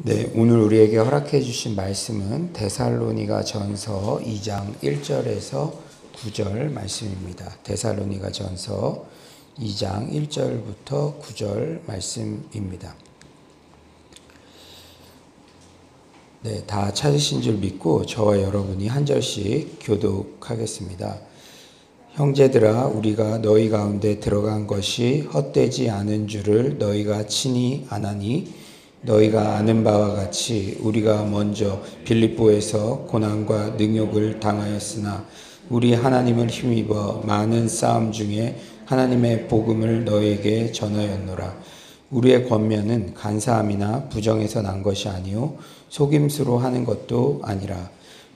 네, 오늘 우리에게 허락해 주신 말씀은 데살로니가 전서 2장 1절에서 9절 말씀입니다. 데살로니가 전서 2장 1절부터 9절 말씀입니다. 네, 다 찾으신 줄 믿고 저와 여러분이 한 절씩 교독하겠습니다. 형제들아, 우리가 너희 가운데 들어간 것이 헛되지 않은 줄을 너희가 친히 아나니 너희가 아는 바와 같이 우리가 먼저 빌립보에서 고난과 능욕을 당하였으나 우리 하나님을 힘입어 많은 싸움 중에 하나님의 복음을 너희에게 전하였노라. 우리의 권면은 간사함이나 부정에서 난 것이 아니요 속임수로 하는 것도 아니라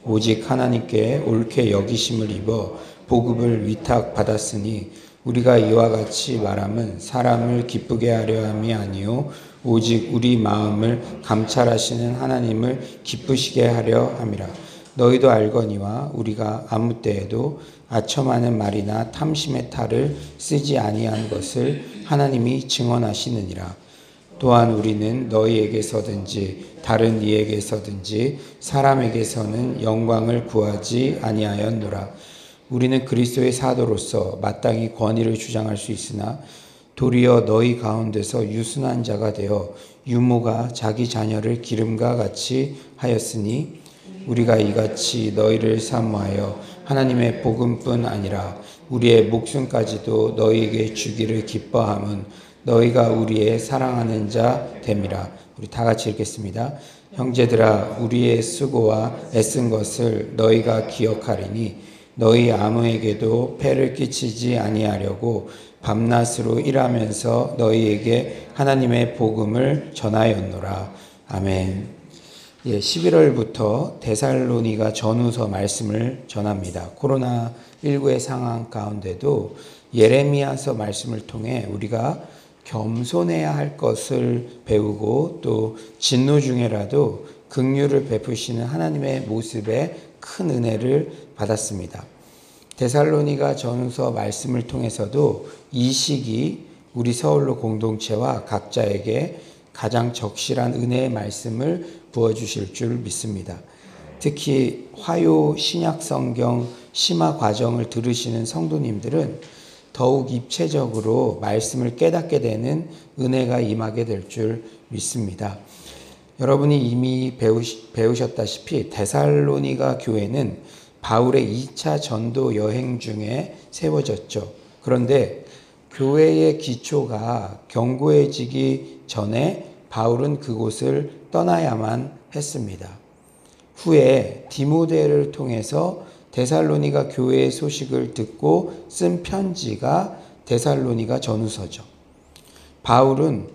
오직 하나님께 옳게 여기심을 입어 복음을 위탁받았으니 우리가 이와 같이 말함은 사람을 기쁘게 하려 함이 아니요 오직 우리 마음을 감찰하시는 하나님을 기쁘시게 하려 함이라. 너희도 알거니와 우리가 아무 때에도 아첨하는 말이나 탐심의 탈을 쓰지 아니한 것을 하나님이 증언하시느니라. 또한 우리는 너희에게서든지 다른 이에게서든지 사람에게서는 영광을 구하지 아니하였노라. 우리는 그리스도의 사도로서 마땅히 권위를 주장할 수 있으나 도리어 너희 가운데서 유순한 자가 되어 유모가 자기 자녀를 기름과 같이 하였으니 우리가 이같이 너희를 사모하여 하나님의 복음뿐 아니라 우리의 목숨까지도 너희에게 주기를 기뻐함은 너희가 우리의 사랑하는 자 됨이라. 우리 다 같이 읽겠습니다. 형제들아, 우리의 수고와 애쓴 것을 너희가 기억하리니 너희 아무에게도 폐를 끼치지 아니하려고 밤낮으로 일하면서 너희에게 하나님의 복음을 전하였노라. 아멘. 11월부터 데살로니가 전후서 말씀을 전합니다. 코로나19의 상황 가운데도 예레미야서 말씀을 통해 우리가 겸손해야 할 것을 배우고 또 진노 중에라도 긍휼을 베푸시는 하나님의 모습에 큰 은혜를 받았습니다. 데살로니가 전후서 말씀을 통해서도 이 시기 우리 서울로 공동체와 각자에게 가장 적실한 은혜의 말씀을 부어주실 줄 믿습니다. 특히 화요 신약성경 심화 과정을 들으시는 성도님들은 더욱 입체적으로 말씀을 깨닫게 되는 은혜가 임하게 될 줄 믿습니다. 여러분이 이미 배우셨다시피 데살로니가 교회는 바울의 2차 전도 여행 중에 세워졌죠. 그런데 교회의 기초가 견고해지기 전에 바울은 그곳을 떠나야만 했습니다. 후에 디모데를 통해서 데살로니가 교회의 소식을 듣고 쓴 편지가 데살로니가 전후서죠. 바울은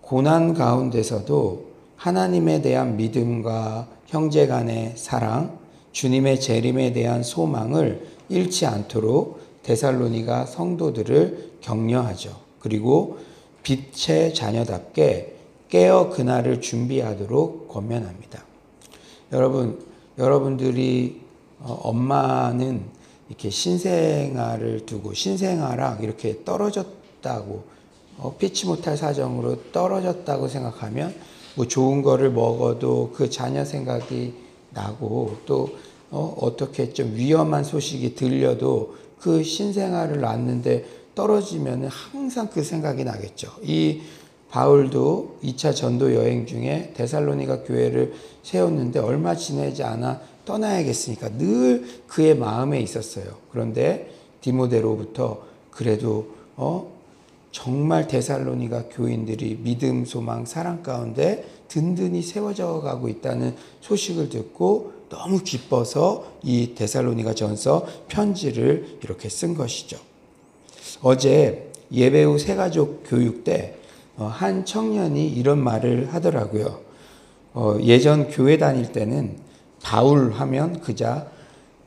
고난 가운데서도 하나님에 대한 믿음과 형제 간의 사랑, 주님의 재림에 대한 소망을 잃지 않도록 데살로니가 성도들을 격려하죠. 그리고 빛의 자녀답게 깨어 그날을 준비하도록 권면합니다. 여러분들이 엄마는 이렇게 신생아를 두고 신생아랑 이렇게 떨어졌다고 피치 못할 사정으로 떨어졌다고 생각하면 뭐 좋은 거를 먹어도 그 자녀 생각이 나고 또 어떻게 좀 위험한 소식이 들려도 그 신생아를 낳았는데 떨어지면 항상 그 생각이 나겠죠. 이 바울도 2차 전도 여행 중에 데살로니가 교회를 세웠는데 얼마 지나지 않아 떠나야겠으니까 늘 그의 마음에 있었어요. 그런데 디모데로부터 그래도 정말 데살로니가 교인들이 믿음, 소망, 사랑 가운데 든든히 세워져 가고 있다는 소식을 듣고 너무 기뻐서 이 데살로니가 전서 편지를 이렇게 쓴 것이죠. 어제 예배 후 새가족 교육 때 한 청년이 이런 말을 하더라고요. 예전 교회 다닐 때는 바울 하면 그저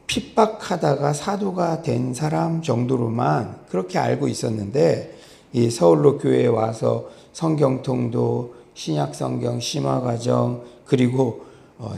핍박하다가 사도가 된 사람 정도로만 그렇게 알고 있었는데 이 서울로 교회에 와서 성경통도, 신약성경 심화과정 그리고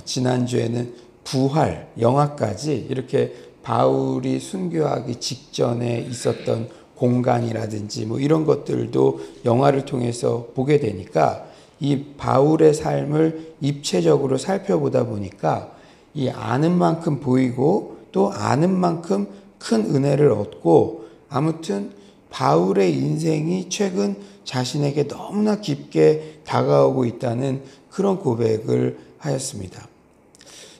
지난주에는 부활, 영화까지 이렇게 바울이 순교하기 직전에 있었던 공간이라든지 뭐 이런 것들도 영화를 통해서 보게 되니까 이 바울의 삶을 입체적으로 살펴보다 보니까 이 아는 만큼 보이고 또 아는 만큼 큰 은혜를 얻고, 아무튼 바울의 인생이 최근 자신에게 너무나 깊게 다가오고 있다는 그런 고백을 하였습니다.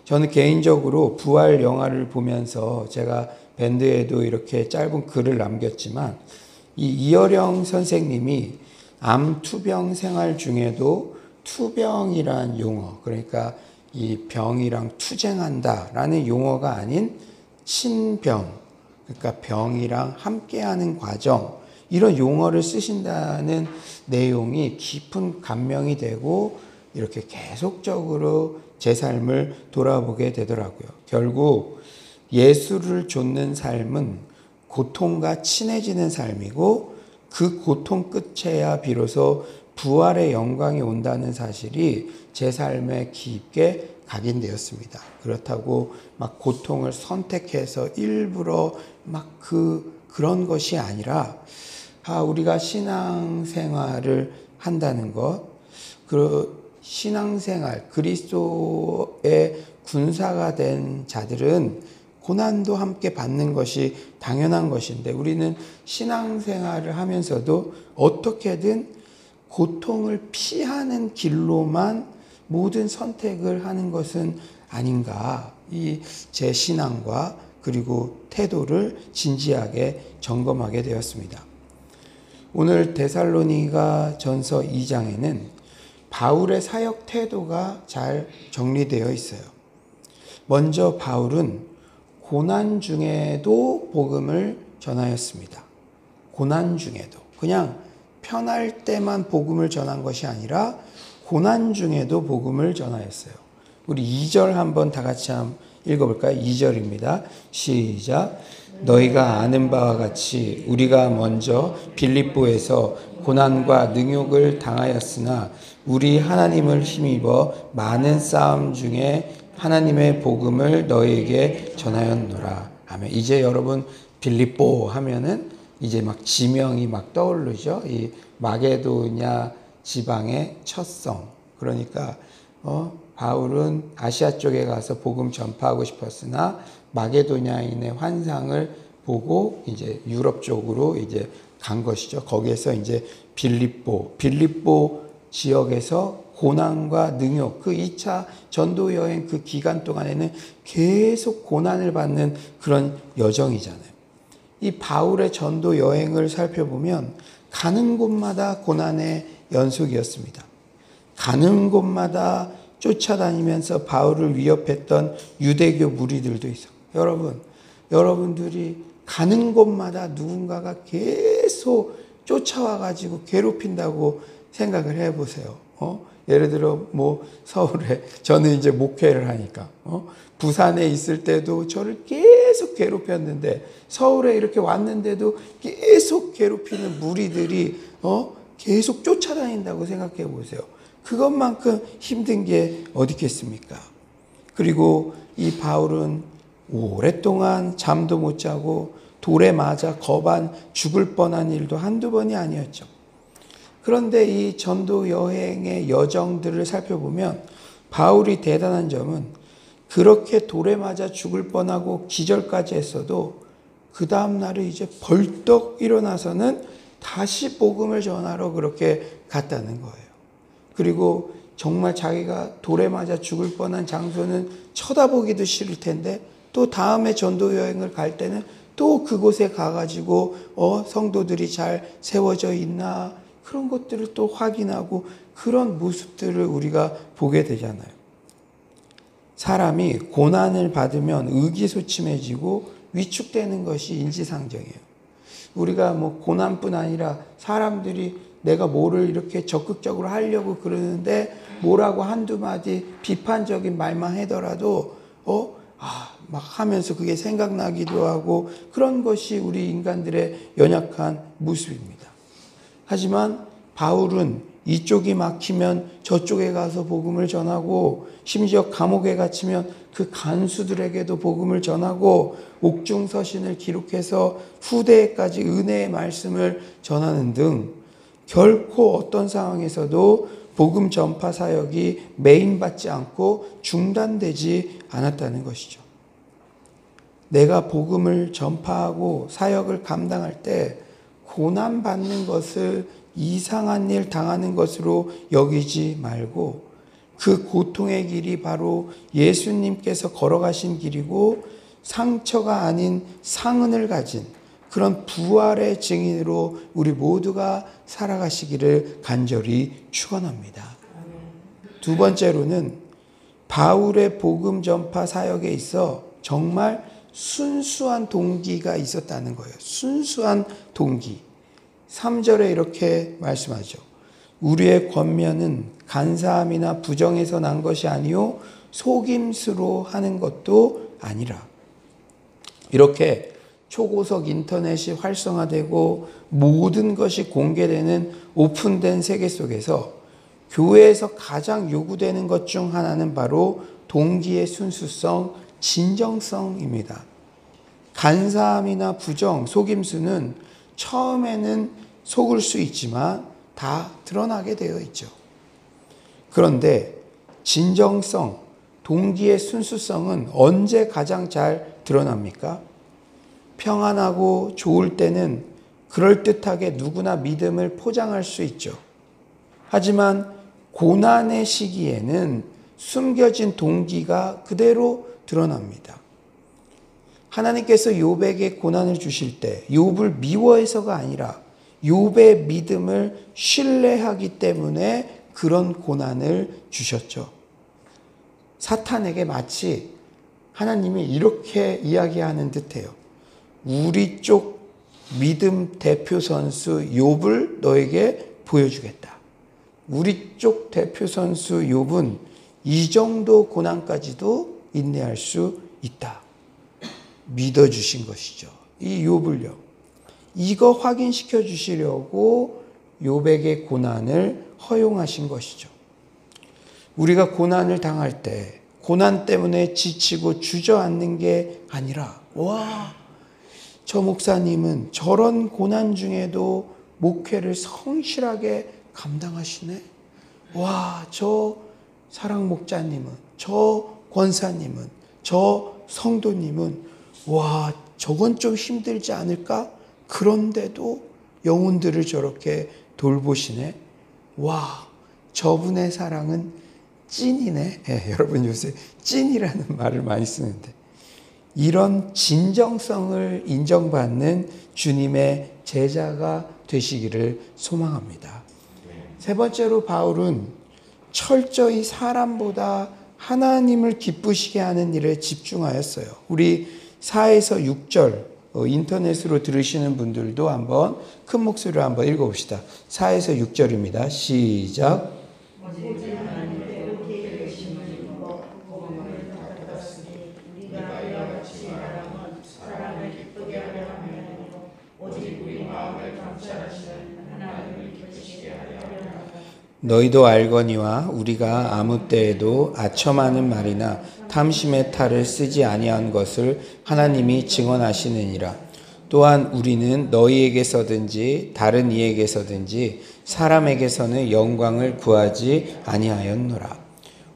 저는 개인적으로 부활 영화를 보면서, 제가 밴드에도 이렇게 짧은 글을 남겼지만, 이 이어령 선생님이 암 투병 생활 중에도 투병이란 용어, 그러니까 이 병이랑 투쟁한다라는 용어가 아닌 친병, 그러니까 병이랑 함께하는 과정, 이런 용어를 쓰신다는 내용이 깊은 감명이 되고 이렇게 계속적으로 제 삶을 돌아보게 되더라고요. 결국 예수를 좇는 삶은 고통과 친해지는 삶이고, 그 고통 끝에야 비로소 부활의 영광이 온다는 사실이 제 삶에 깊게 각인되었습니다. 그렇다고 막 고통을 선택해서 일부러 막 그런 것이 아니라, 우리가 신앙생활을 한다는 것, 그 신앙생활, 그리스도의 군사가 된 자들은 고난도 함께 받는 것이 당연한 것인데, 우리는 신앙생활을 하면서도 어떻게든 고통을 피하는 길로만 모든 선택을 하는 것은 아닌가, 이 제 신앙과 그리고 태도를 진지하게 점검하게 되었습니다. 오늘 데살로니가 전서 2장에는 바울의 사역 태도가 잘 정리되어 있어요. 먼저 바울은 고난 중에도 복음을 전하였습니다. 고난 중에도. 그냥 편할 때만 복음을 전한 것이 아니라 고난 중에도 복음을 전하였어요. 우리 2절 한번 다 같이 한번 읽어볼까요? 2절입니다. 시작. 너희가 아는 바와 같이 우리가 먼저 빌립보에서 고난과 능욕을 당하였으나 우리 하나님을 힘입어 많은 싸움 중에 하나님의 복음을 너희에게 전하였노라. 아멘. 이제 여러분 빌립보 하면은 이제 막 지명이 막 떠오르죠. 이 마게도냐 지방의 첫 성. 그러니까 바울은 아시아 쪽에 가서 복음 전파하고 싶었으나 마게도냐인의 환상을 보고 이제 유럽 쪽으로 이제 간 것이죠. 거기에서 이제 빌립보 지역에서 고난과 능욕, 그 2차 전도 여행 그 기간 동안에는 계속 고난을 받는 그런 여정이잖아요. 이 바울의 전도 여행을 살펴보면 가는 곳마다 고난의 연속이었습니다. 가는 곳마다 쫓아다니면서 바울을 위협했던 유대교 무리들도 있어요. 여러분들이 가는 곳마다 누군가가 계속 쫓아와가지고 괴롭힌다고 생각을 해보세요. 예를 들어 서울에 저는 이제 목회를 하니까 부산에 있을 때도 저를 계속 괴롭혔는데, 서울에 이렇게 왔는데도 계속 괴롭히는 무리들이 계속 쫓아다닌다고 생각해 보세요. 그것만큼 힘든 게 어디 있겠습니까? 그리고 이 바울은 오랫동안 잠도 못 자고 돌에 맞아 거반 죽을 뻔한 일도 한두 번이 아니었죠. 그런데 이 전도 여행의 여정들을 살펴보면 바울이 대단한 점은 그렇게 돌에 맞아 죽을 뻔하고 기절까지 했어도 그 다음 날에 이제 벌떡 일어나서는 다시 복음을 전하러 그렇게 갔다는 거예요. 그리고 정말 자기가 돌에 맞아 죽을 뻔한 장소는 쳐다보기도 싫을 텐데 또 다음에 전도 여행을 갈 때는 또 그곳에 가가지고 성도들이 잘 세워져 있나, 그런 것들을 또 확인하고, 그런 모습들을 우리가 보게 되잖아요. 사람이 고난을 받으면 의기소침해지고 위축되는 것이 인지상정이에요. 우리가 고난뿐 아니라 사람들이 내가 뭐를 이렇게 적극적으로 하려고 그러는데 뭐라고 한두 마디 비판적인 말만 하더라도 막 하면서 그게 생각나기도 하고, 그런 것이 우리 인간들의 연약한 모습입니다. 하지만 바울은 이쪽이 막히면 저쪽에 가서 복음을 전하고, 심지어 감옥에 갇히면 그 간수들에게도 복음을 전하고, 옥중서신을 기록해서 후대에까지 은혜의 말씀을 전하는 등 결코 어떤 상황에서도 복음 전파 사역이 매인받지 않고 중단되지 않았다는 것이죠. 내가 복음을 전파하고 사역을 감당할 때 고난받는 것을 이상한 일 당하는 것으로 여기지 말고 그 고통의 길이 바로 예수님께서 걸어가신 길이고 상처가 아닌 상흔을 가진 그런 부활의 증인으로 우리 모두가 살아가시기를 간절히 축원합니다. 두 번째로는 바울의 복음 전파 사역에 있어 정말 순수한 동기가 있었다는 거예요. 순수한 동기. 3절에 이렇게 말씀하죠. 우리의 권면은 간사함이나 부정에서 난 것이 아니요 속임수로 하는 것도 아니라. 이렇게 초고속 인터넷이 활성화되고 모든 것이 공개되는 오픈된 세계 속에서 교회에서 가장 요구되는 것 중 하나는 바로 동기의 순수성, 진정성입니다. 간사함이나 부정, 속임수는 처음에는 속을 수 있지만 다 드러나게 되어 있죠. 그런데 진정성, 동기의 순수성은 언제 가장 잘 드러납니까? 평안하고 좋을 때는 그럴듯하게 누구나 믿음을 포장할 수 있죠. 하지만 고난의 시기에는 숨겨진 동기가 그대로 드러납니다. 하나님께서 욥에게 고난을 주실 때 욥을 미워해서가 아니라 욥의 믿음을 신뢰하기 때문에 그런 고난을 주셨죠. 사탄에게 마치 하나님이 이렇게 이야기하는 듯해요. 우리 쪽 믿음 대표 선수 욥을 너에게 보여주겠다. 우리 쪽 대표 선수 욥은 이 정도 고난까지도 인내할 수 있다. 믿어주신 것이죠. 이 욥을요. 이거 확인시켜 주시려고 욥에게 고난을 허용하신 것이죠. 우리가 고난을 당할 때 고난 때문에 지치고 주저앉는 게 아니라 와, 저 목사님은 저런 고난 중에도 목회를 성실하게 감당하시네. 와, 저 사랑 목자님은, 저 권사님은, 저 성도님은 와, 저건 좀 힘들지 않을까? 그런데도 영혼들을 저렇게 돌보시네. 와, 저분의 사랑은 찐이네. 여러분 요새 찐이라는 말을 많이 쓰는데 이런 진정성을 인정받는 주님의 제자가 되시기를 소망합니다. 세 번째로 바울은 철저히 사람보다 하나님을 기쁘시게 하는 일에 집중하였어요. 우리 4에서 6절 인터넷으로 들으시는 분들도 한번 큰 목소리로 한번 읽어봅시다. 4에서 6절입니다. 시작. 너희도 알거니와 우리가 아무 때에도 아첨하는 말이나 탐심의 탈을 쓰지 아니한 것을 하나님이 증언하시느니라. 또한 우리는 너희에게서든지 다른 이에게서든지 사람에게서는 영광을 구하지 아니하였노라.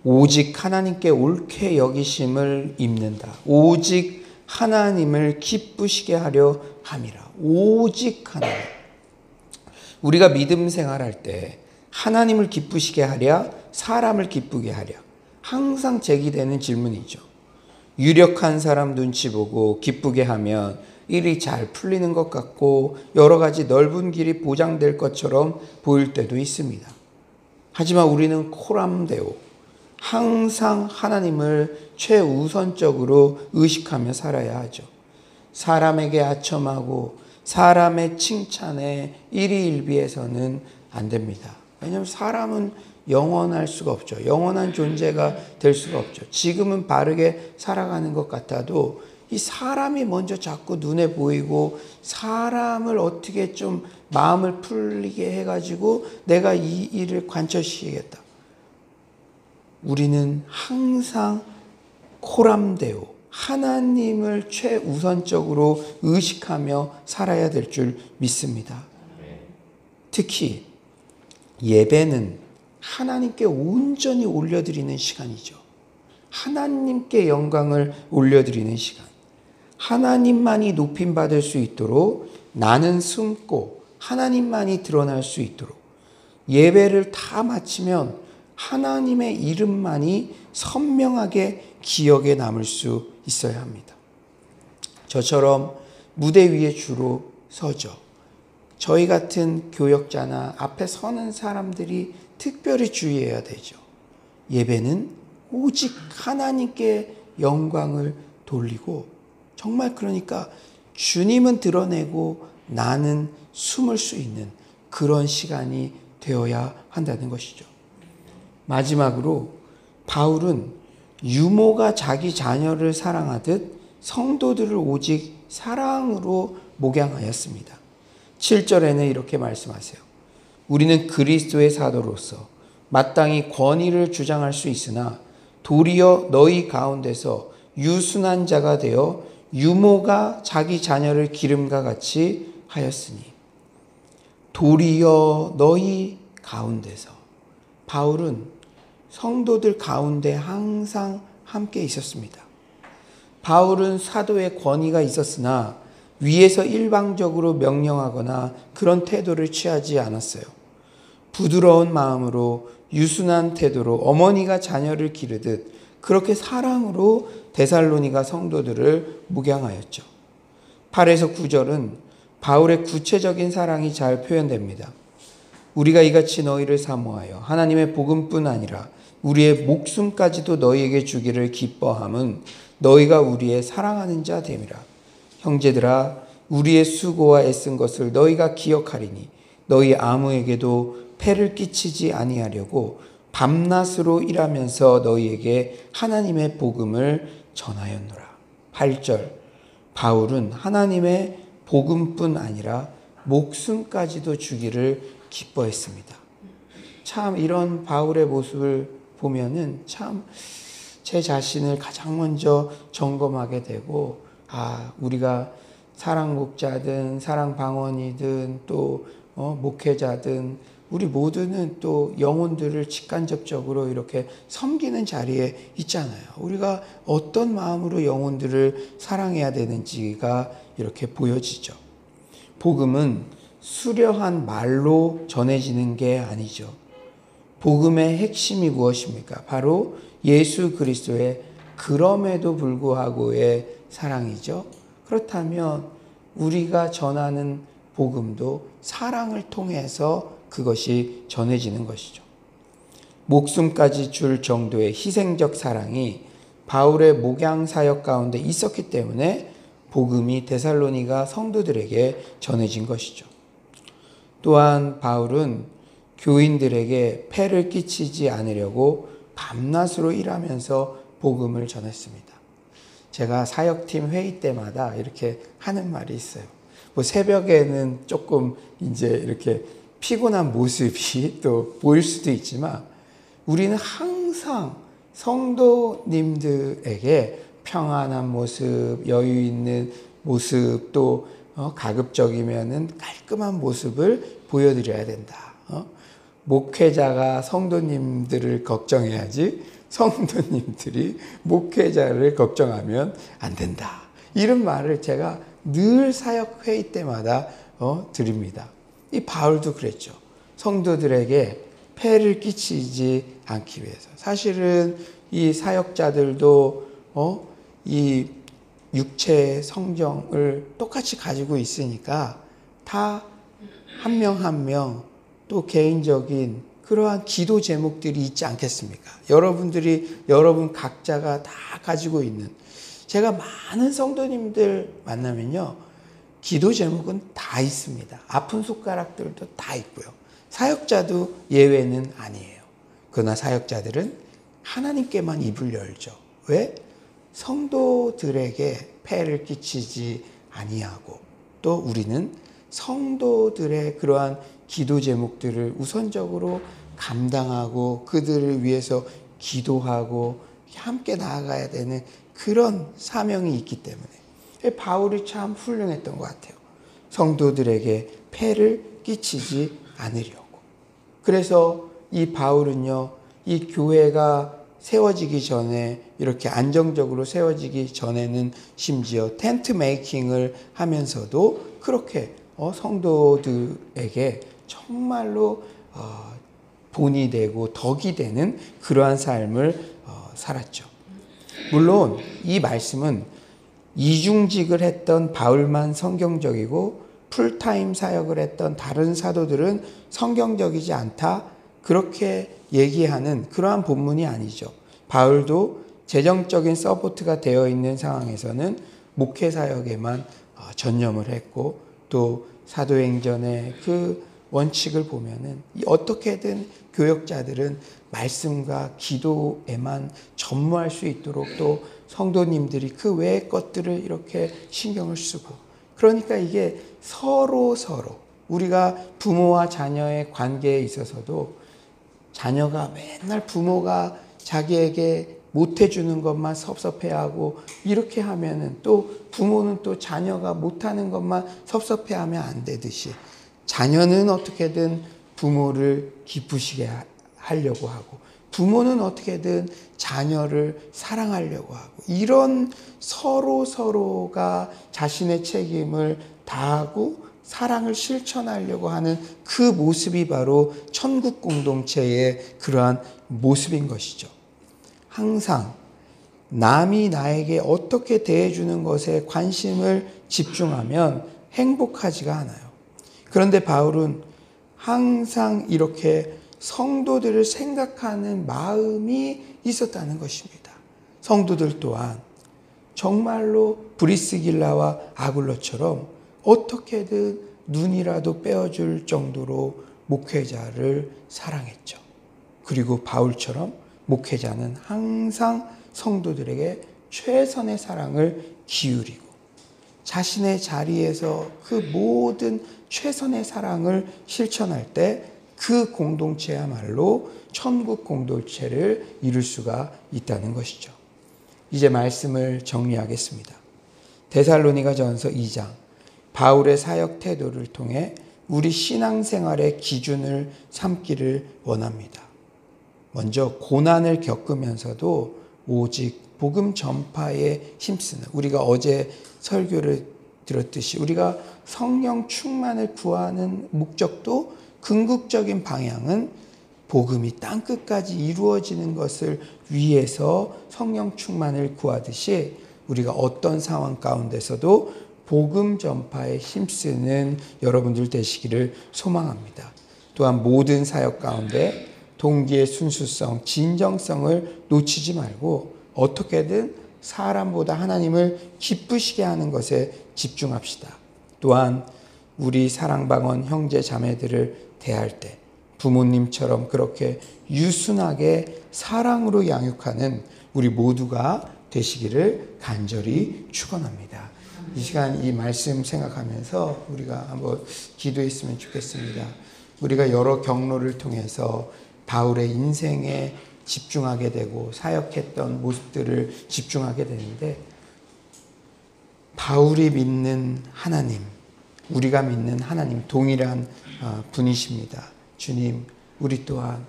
오직 하나님께 옳게 여기심을 입는다. 오직 하나님을 기쁘시게 하려 함이라. 오직 하나님. 우리가 믿음 생활할 때 하나님을 기쁘시게 하랴, 사람을 기쁘게 하랴. 항상 제기되는 질문이죠. 유력한 사람 눈치 보고 기쁘게 하면 일이 잘 풀리는 것 같고 여러 가지 넓은 길이 보장될 것처럼 보일 때도 있습니다. 하지만 우리는 코람데오, 항상 하나님을 최우선적으로 의식하며 살아야 하죠. 사람에게 아첨하고 사람의 칭찬에 일희일비해서는 안 됩니다. 왜냐하면 사람은 영원할 수가 없죠. 영원한 존재가 될 수가 없죠. 지금은 바르게 살아가는 것 같아도 이 사람이 먼저 자꾸 눈에 보이고 사람을 어떻게 좀 마음을 풀리게 해가지고 내가 이 일을 관철시키겠다. 우리는 항상 코람데오, 하나님을 최우선적으로 의식하며 살아야 될 줄 믿습니다. 특히 예배는 하나님께 온전히 올려드리는 시간이죠. 하나님께 영광을 올려드리는 시간. 하나님만이 높임받을 수 있도록 나는 숨고 하나님만이 드러날 수 있도록 예배를 다 마치면 하나님의 이름만이 선명하게 기억에 남을 수 있어야 합니다. 저처럼 무대 위에 주로 서죠. 저희 같은 교역자나 앞에 서는 사람들이 특별히 주의해야 되죠. 예배는 오직 하나님께 영광을 돌리고 정말 그러니까 주님은 드러내고 나는 숨을 수 있는 그런 시간이 되어야 한다는 것이죠. 마지막으로 바울은 유모가 자기 자녀를 사랑하듯 성도들을 오직 사랑으로 목양하였습니다. 7절에는 이렇게 말씀하세요. 우리는 그리스도의 사도로서 마땅히 권위를 주장할 수 있으나 도리어 너희 가운데서 유순한 자가 되어 유모가 자기 자녀를 기름과 같이 하였으니 도리어 너희 가운데서 바울은 성도들 가운데 항상 함께 있었습니다. 바울은 사도의 권위가 있었으나 위에서 일방적으로 명령하거나 그런 태도를 취하지 않았어요. 부드러운 마음으로 유순한 태도로 어머니가 자녀를 기르듯 그렇게 사랑으로 데살로니가 성도들을 목양하였죠. 8에서 9절은 바울의 구체적인 사랑이 잘 표현됩니다. 우리가 이같이 너희를 사모하여 하나님의 복음뿐 아니라 우리의 목숨까지도 너희에게 주기를 기뻐함은 너희가 우리의 사랑하는 자 됨이라. 형제들아 우리의 수고와 애쓴 것을 너희가 기억하리니 너희 아무에게도 폐를 끼치지 아니하려고 밤낮으로 일하면서 너희에게 하나님의 복음을 전하였노라. 8절 바울은 하나님의 복음뿐 아니라 목숨까지도 주기를 기뻐했습니다. 참 이런 바울의 모습을 보면은 참 제 자신을 가장 먼저 점검하게 되고 우리가 사랑목자든 사랑방언이든 또 목회자든 우리 모두는 또 영혼들을 직간접적으로 이렇게 섬기는 자리에 있잖아요. 우리가 어떤 마음으로 영혼들을 사랑해야 되는지가 이렇게 보여지죠. 복음은 수려한 말로 전해지는 게 아니죠. 복음의 핵심이 무엇입니까? 바로 예수 그리스도의 그럼에도 불구하고의 사랑이죠. 그렇다면 우리가 전하는 복음도 사랑을 통해서 그것이 전해지는 것이죠. 목숨까지 줄 정도의 희생적 사랑이 바울의 목양 사역 가운데 있었기 때문에 복음이 데살로니가 성도들에게 전해진 것이죠. 또한 바울은 교인들에게 폐를 끼치지 않으려고 밤낮으로 일하면서 복음을 전했습니다. 제가 사역팀 회의 때마다 이렇게 하는 말이 있어요. 새벽에는 조금 이제 이렇게 피곤한 모습이 또 보일 수도 있지만 우리는 항상 성도님들에게 평안한 모습, 여유 있는 모습, 또 가급적이면은 깔끔한 모습을 보여드려야 된다. 목회자가 성도님들을 걱정해야지 성도님들이 목회자를 걱정하면 안 된다. 이런 말을 제가 늘 사역 회의 때마다 드립니다. 이 바울도 그랬죠. 성도들에게 폐를 끼치지 않기 위해서. 사실은 이 사역자들도 이 육체의 성정을 똑같이 가지고 있으니까 다 한 명 한 명 또 개인적인 그러한 기도 제목들이 있지 않겠습니까? 여러분 각자가 다 가지고 있는. 제가 많은 성도님들 만나면요, 기도 제목은 다 있습니다. 아픈 손가락들도 다 있고요. 사역자도 예외는 아니에요. 그러나 사역자들은 하나님께만 입을 열죠. 왜? 성도들에게 폐를 끼치지 아니하고 또 우리는 성도들의 그러한 기도 제목들을 우선적으로 감당하고 그들을 위해서 기도하고 함께 나아가야 되는 그런 사명이 있기 때문에 바울이 참 훌륭했던 것 같아요. 성도들에게 폐를 끼치지 않으려고. 그래서 이 바울은요, 이 교회가 세워지기 전에, 이렇게 안정적으로 세워지기 전에는 심지어 텐트 메이킹을 하면서도 그렇게 성도들에게 정말로 본이 되고 덕이 되는 그러한 삶을 살았죠. 물론 이 말씀은 이중직을 했던 바울만 성경적이고 풀타임 사역을 했던 다른 사도들은 성경적이지 않다, 그렇게 얘기하는 그러한 본문이 아니죠. 바울도 재정적인 서포트가 되어 있는 상황에서는 목회 사역에만 전념을 했고, 또 사도행전의 그 원칙을 보면은 어떻게든 교역자들은 말씀과 기도에만 전무할 수 있도록 또 성도님들이 그 외의 것들을 이렇게 신경을 쓰고, 그러니까 이게 서로 우리가 부모와 자녀의 관계에 있어서도 자녀가 맨날 부모가 자기에게 못해주는 것만 섭섭해하고 이렇게 하면은, 또 부모는 또 자녀가 못하는 것만 섭섭해하면 안 되듯이 자녀는 어떻게든 부모를 기쁘시게 하려고 하고, 부모는 어떻게든 자녀를 사랑하려고 하고, 이런 서로가 자신의 책임을 다하고 사랑을 실천하려고 하는 그 모습이 바로 천국 공동체의 그러한 모습인 것이죠. 항상 남이 나에게 어떻게 대해주는 것에 관심을 집중하면 행복하지가 않아요. 그런데 바울은 항상 이렇게 성도들을 생각하는 마음이 있었다는 것입니다. 성도들 또한 정말로 브리스길라와 아굴로처럼 어떻게든 눈이라도 빼어줄 정도로 목회자를 사랑했죠. 그리고 바울처럼 목회자는 항상 성도들에게 최선의 사랑을 기울이고 자신의 자리에서 그 모든 최선의 사랑을 실천할 때 그 공동체야말로 천국 공동체를 이룰 수가 있다는 것이죠. 이제 말씀을 정리하겠습니다. 데살로니가전서 2장, 바울의 사역 태도를 통해 우리 신앙생활의 기준을 삼기를 원합니다. 먼저 고난을 겪으면서도 오직 복음 전파에 힘쓰는, 우리가 어제 설교를 들었듯이 우리가 성령 충만을 구하는 목적도 궁극적인 방향은 복음이 땅끝까지 이루어지는 것을 위해서 성령 충만을 구하듯이 우리가 어떤 상황 가운데서도 복음 전파에 힘쓰는 여러분들 되시기를 소망합니다. 또한 모든 사역 가운데 동기의 순수성, 진정성을 놓치지 말고 어떻게든 사람보다 하나님을 기쁘시게 하는 것에 집중합시다. 또한 우리 사랑방언 형제 자매들을 대할 때 부모님처럼 그렇게 유순하게 사랑으로 양육하는 우리 모두가 되시기를 간절히 축원합니다. 이 시간 이 말씀 생각하면서 우리가 한번 기도했으면 좋겠습니다. 우리가 여러 경로를 통해서 바울의 인생에 집중하게 되고 사역했던 모습들을 집중하게 되는데, 바울이 믿는 하나님, 우리가 믿는 하나님 동일한 분이십니다. 주님, 우리 또한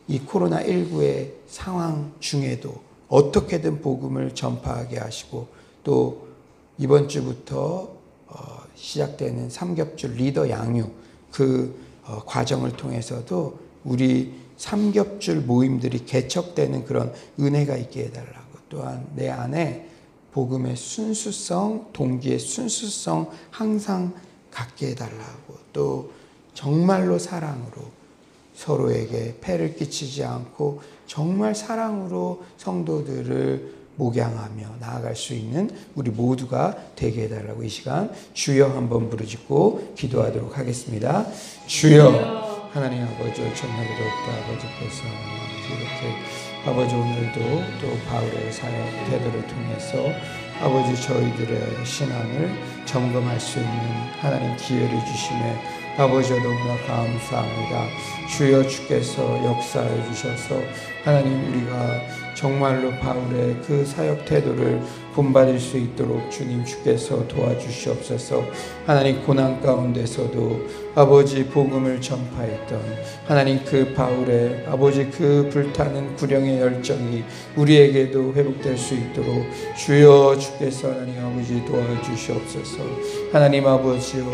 이 코로나19의 상황 중에도 어떻게든 복음을 전파하게 하시고, 또 이번 주부터 시작되는 삼겹줄 리더 양육 그 과정을 통해서도 우리 삼겹줄 모임들이 개척되는 그런 은혜가 있게 해달라고, 또한 내 안에 복음의 순수성, 동기의 순수성 항상 갖게 해달라고, 또 정말로 사랑으로 서로에게 폐를 끼치지 않고 정말 사랑으로 성도들을 목양하며 나아갈 수 있는 우리 모두가 되게 해달라고 이 시간 주여 한번 부르짖고 기도하도록 하겠습니다. 주여 하나님 아버지, 천하게 높다 아버지께서 이렇게 아버지 오늘도 또 바울의 사역 태도를 통해서 아버지 저희들의 신앙을 점검할 수 있는 하나님 기회를 주심에 아버지 너무나 감사합니다. 주여 주께서 역사해 주셔서 하나님 우리가 정말로 바울의 그 사역 태도를 본받을 수 있도록 주님 주께서 도와주시옵소서. 하나님 고난 가운데서도 아버지 복음을 전파했던 하나님 그 바울의 아버지 그 불타는 구령의 열정이 우리에게도 회복될 수 있도록 주여 주께서 하나님 아버지 도와주시옵소서. 하나님 아버지요,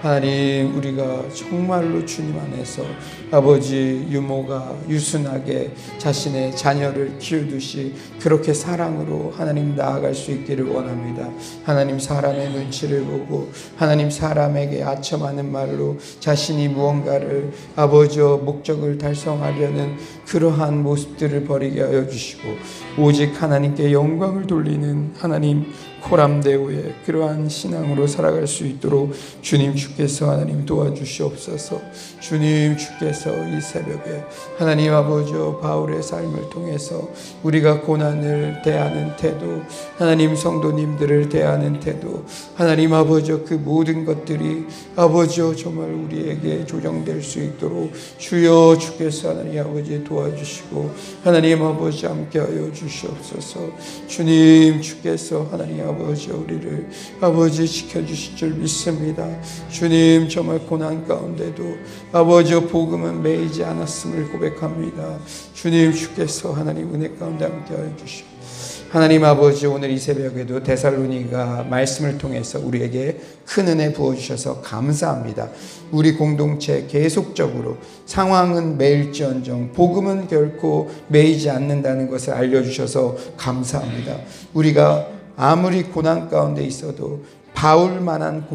하나님 우리가 정말로 주님 안에서 아버지 유모가 유순하게 자신의 자녀를 키우듯이 그렇게 사랑으로 하나님 나아갈 수 있기를 원합니다. 하나님 사람의 눈치를 보고 하나님 사람에게 아첨하는 말로 자신이 무언가를 아버지와 목적을 달성하려는 그러한 모습들을 버리게 하여 주시고 오직 하나님께 영광을 돌리는 하나님 코람데오의 그러한 신앙으로 살아갈 수 있도록 주님 주께서 하나님 도와주시옵소서. 주님 주께서 이 새벽에 하나님 아버지와 바울의 삶을 통해서 우리가 고난을 대하는 태도, 하나님 성도님들을 대하는 태도, 하나님 아버지와 그 모든 것들이 아버지와 정말 우리에게 조정될 수 있도록 주여 주께서 하나님 아버지 도와주시고 하나님 아버지 함께하여 주시옵소서. 주님 주께서 하나님 아버지 우리를 아버지 지켜주실 줄 믿습니다. 주님 정말 고난 가운데도 아버지의 복음은 매이지 않았음을 고백합니다. 주님 주께서 하나님 은혜 가운데 함께하여 주시옵소서. 하나님 아버지 오늘 이 새벽에도 데살로니가 말씀을 통해서 우리에게 큰 은혜 부어주셔서 감사합니다. 우리 공동체 계속적으로 상황은 매일지언정 복음은 결코 매이지 않는다는 것을 알려주셔서 감사합니다. 우리가 아무리 고난 가운데 있어도 바울만한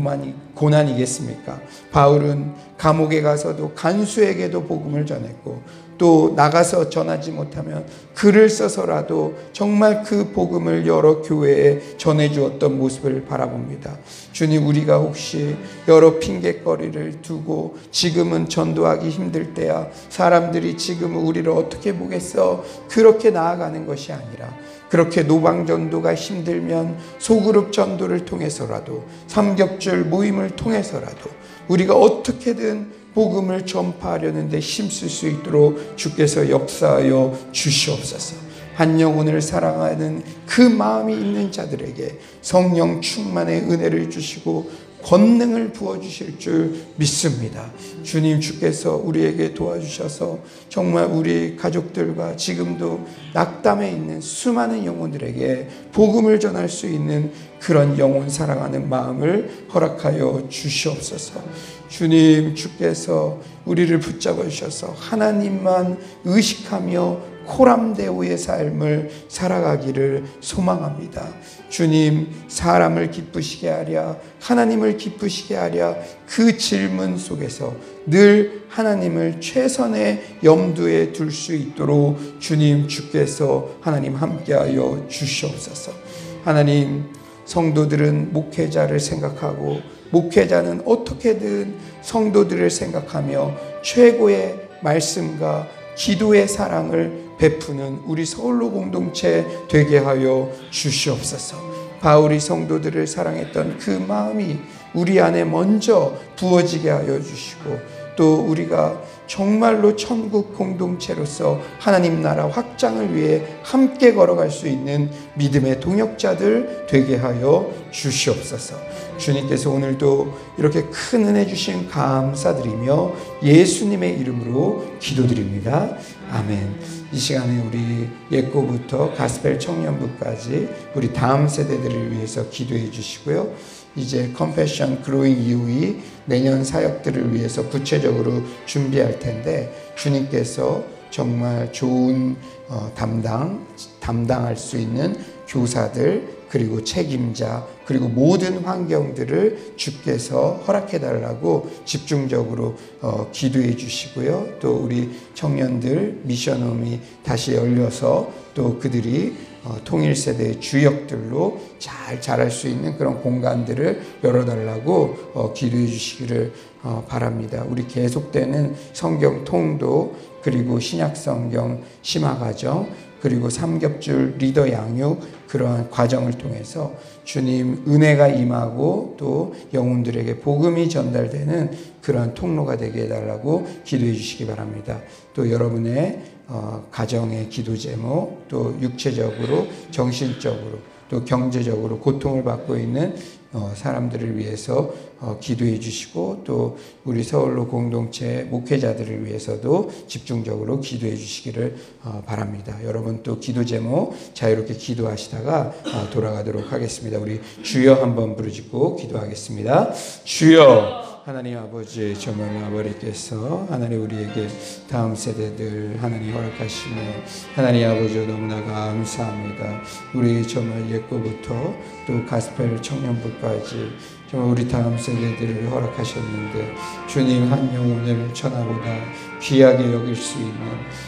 고난이겠습니까? 바울은 감옥에 가서도 간수에게도 복음을 전했고 또 나가서 전하지 못하면 글을 써서라도 정말 그 복음을 여러 교회에 전해주었던 모습을 바라봅니다. 주님 우리가 혹시 여러 핑계거리를 두고 지금은 전도하기 힘들 때야 사람들이 지금은 우리를 어떻게 보겠어 그렇게 나아가는 것이 아니라 그렇게 노방전도가 힘들면 소그룹 전도를 통해서라도 삼겹줄 모임을 통해서라도 우리가 어떻게든 복음을 전파하려는 데 힘쓸 수 있도록 주께서 역사하여 주시옵소서. 한 영혼을 사랑하는 그 마음이 있는 자들에게 성령 충만의 은혜를 주시고 권능을 부어주실 줄 믿습니다. 주님 주께서 우리에게 도와주셔서 정말 우리 가족들과 지금도 낙담해 있는 수많은 영혼들에게 복음을 전할 수 있는 그런 영혼 사랑하는 마음을 허락하여 주시옵소서. 주님 주께서 우리를 붙잡아 주셔서 하나님만 의식하며 코람데오의 삶을 살아가기를 소망합니다. 주님 사람을 기쁘시게 하랴 하나님을 기쁘시게 하랴 그 질문 속에서 늘 하나님을 최선의 염두에 둘 수 있도록 주님 주께서 하나님 함께하여 주시옵소서. 하나님 성도들은 목회자를 생각하고 목회자는 어떻게든 성도들을 생각하며 최고의 말씀과 기도의 사랑을 베푸는 우리 서울로 공동체 되게 하여 주시옵소서. 바울이 성도들을 사랑했던 그 마음이 우리 안에 먼저 부어지게 하여 주시고 또 우리가 정말로 천국 공동체로서 하나님 나라 확장을 위해 함께 걸어갈 수 있는 믿음의 동역자들 되게 하여 주시옵소서. 주님께서 오늘도 이렇게 큰 은혜 주신 감사드리며 예수님의 이름으로 기도드립니다. 아멘. 이 시간에 우리 예고부터 가스펠 청년부까지 우리 다음 세대들을 위해서 기도해 주시고요. 이제 컴패션 그로잉 이후에 내년 사역들을 위해서 구체적으로 준비할 텐데 주님께서 정말 좋은 담당할 수 있는 교사들 그리고 책임자 그리고 모든 환경들을 주께서 허락해 달라고 집중적으로 기도해 주시고요. 또 우리 청년들 미션홈이 다시 열려서 또 그들이 통일세대의 주역들로 잘 자랄 수 있는 그런 공간들을 열어달라고 기도해 주시기를 바랍니다. 우리 계속되는 성경 통도 그리고 신약성경 심화과정 그리고 삼겹줄 리더 양육 그러한 과정을 통해서 주님 은혜가 임하고 또 영혼들에게 복음이 전달되는 그러한 통로가 되게 해달라고 기도해 주시기 바랍니다. 또 여러분의 가정의 기도 제목 또 육체적으로 정신적으로 또 경제적으로 고통을 받고 있는 사람들을 위해서 기도해 주시고, 또 우리 서울로 공동체 목회자들을 위해서도 집중적으로 기도해 주시기를 바랍니다. 여러분 또 기도 제목 자유롭게 기도하시다가 돌아가도록 하겠습니다. 우리 주여 한번 부르짖고 기도하겠습니다. 주여. 하나님 아버지, 정말 아버지께서 하나님 우리에게 다음 세대들 하나님 허락하시며 하나님 아버지 너무나 감사합니다. 우리 정말 예고부터 또 가스펠 청년부까지 정말 우리 다음 세대들을 허락하셨는데, 주님 한 영혼을 천하보다 귀하게 여길 수 있는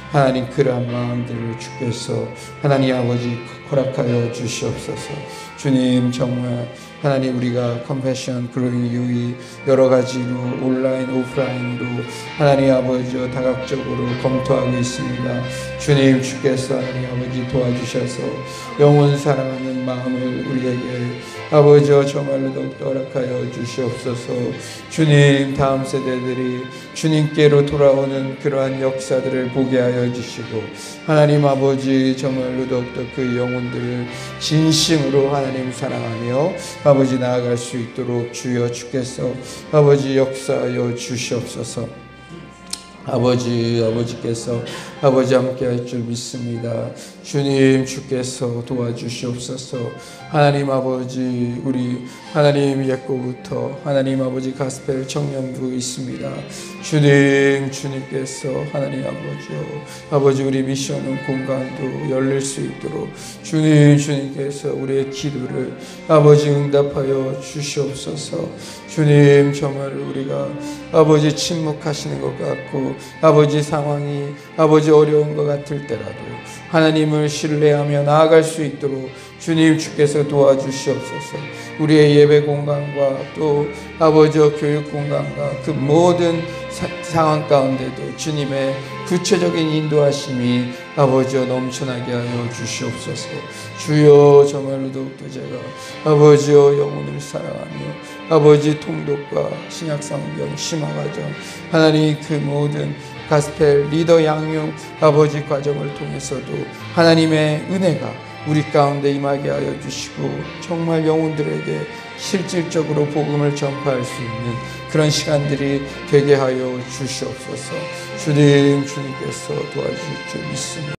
하나님 그러한 마음들을 주께서 하나님 아버지 허락하여 주시옵소서. 주님 정말 하나님 우리가 컴패션 그로잉 유이 여러 가지로 온라인 오프라인으로 하나님 아버지 다각적으로 검토하고 있습니다. 주님 주께서 하나님 아버지 도와주셔서 영혼 사랑하는 마음을 우리에게 아버지 정말로 더욱 허락하여 주시옵소서. 주님 다음 세대들이 주님께로 돌아오는 그러한 역사들을 보게 하여 주시고, 하나님 아버지 정말로 더욱더 그 영혼들을 진심으로 하나님 사랑하며 아버지 나아갈 수 있도록 주여 주께서 아버지 역사하여 주시옵소서. 아버지께서 아버지 함께 할 줄 믿습니다. 주님 주께서 도와주시옵소서. 하나님 아버지 우리 하나님 옛고부터 하나님 아버지 가스펠 청년부 있습니다. 주님께서 하나님 아버지 우리 미션은 공간도 열릴 수 있도록 주님께서 우리의 기도를 아버지 응답하여 주시옵소서. 주님 정말 우리가 아버지 침묵하시는 것 같고 아버지 상황이 아버지 어려운 것 같을 때라도 하나님을 신뢰하며 나아갈 수 있도록 주님 주께서 도와주시옵소서. 우리의 예배 공간과 또 아버지 교육 공간과 그 모든 상황 가운데도 주님의 구체적인 인도하심이 아버지여 넘쳐나게 하여 주시옵소서. 주여 정말로 더욱더 제가 아버지여 영혼을 사랑하며 아버지 통독과 신약성경 심화과정 하나님 그 모든 가스펠 리더 양육 아버지 과정을 통해서도 하나님의 은혜가 우리 가운데 임하게 하여 주시고, 정말 영혼들에게 실질적으로 복음을 전파할 수 있는 그런 시간들이 되게 하여 주시옵소서. 주님께서 도와주실 줄 믿습니다.